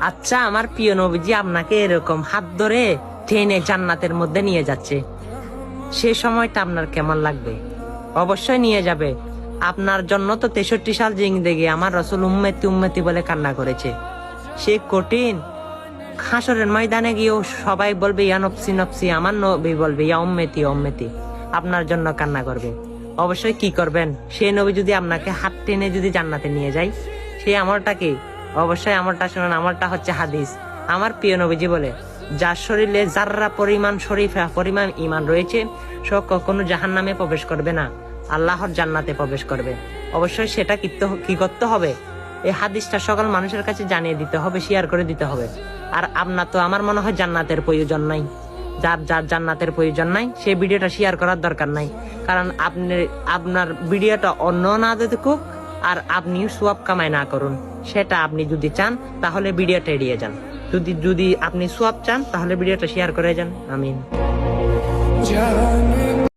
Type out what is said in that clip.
আচ্ছা, আমার প্রিয় নবীজি আপনাকে এরকম হাত ধরে ট্রেনে জান্নাতের মধ্যে নিয়ে যাচ্ছে, সে সময়টা আপনার কেমন লাগবে? অবশ্যই নিয়ে যাবে। আপনার জন্য তো 63 সাল জিন্দেগি আমার রসুল উম্মতি উম্মতি বলে কান্না করেছে। সে কঠিন হাসরের ময়দানে গিয়েও সবাই বলবে ইয়া নফসি নফসি, আমার নবী বলবে ইয়া উম্মতি উম্মতি, আপনার জন্য কান্না করবে। অবশ্যই কি করবেন? সে নবী যদি আপনাকে হাত টেনে যদি জান্নাতে নিয়ে যায়, সেই আমলটা কি? অবশ্যই আমলটা শুনুন। আমলটা হচ্ছে হাদিস। আমার প্রিয় নবীজি বলে, যার শরীরে যাররা পরিমাণ শরীফা পরিমাণ ইমান রয়েছে, সে কখনো জাহান্নামে প্রবেশ করবে না, আল্লাহর জান্নাতে প্রবেশ করবে। অবশ্যই সেটা কি করতে হবে? এই হাদিসটা সকল মানুষের কাছে জানিয়ে দিতে হবে, শেয়ার করে দিতে হবে। আর আপনার তো আমার মনে হয় জান্নাতের প্রয়োজন নাই। যার যার জান্নাতের প্রয়োজন নাই, সেই ভিডিওটা শেয়ার করার দরকার নাই। কারণ আপনার ভিডিওটা অন্য না দেখুক আর আপনি সোয়াব কামাই না করুন। সেটা আপনি যদি চান তাহলে ভিডিওটা এড়িয়ে যান। যদি আপনি সোয়াব চান তাহলে ভিডিওটা শেয়ার করে যান। আমিন।